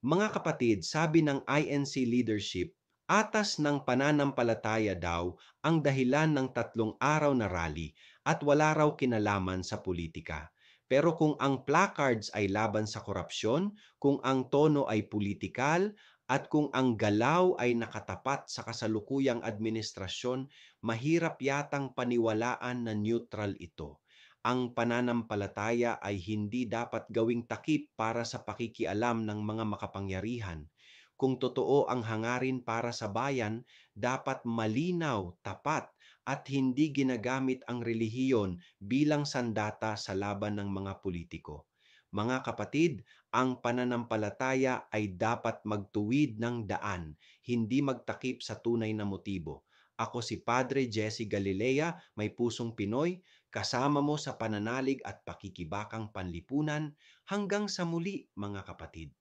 Mga kapatid, sabi ng INC leadership, atas ng pananampalataya daw ang dahilan ng 3 araw na rally at wala raw kinalaman sa politika. Pero kung ang placards ay laban sa korupsyon, kung ang tono ay politikal, at kung ang galaw ay nakatapat sa kasalukuyang administrasyon, mahirap yatang paniwalaan na neutral ito. Ang pananampalataya ay hindi dapat gawing takip para sa pakikialam ng mga makapangyarihan. Kung totoo ang hangarin para sa bayan, dapat malinaw, tapat, at hindi ginagamit ang relihiyon bilang sandata sa laban ng mga politiko. Mga kapatid, ang pananampalataya ay dapat magtuwid ng daan, hindi magtakip sa tunay na motibo. Ako si Padre Jesse Galilea, may pusong Pinoy, kasama mo sa pananalig at pakikibakang panlipunan hanggang sa muli mga kapatid.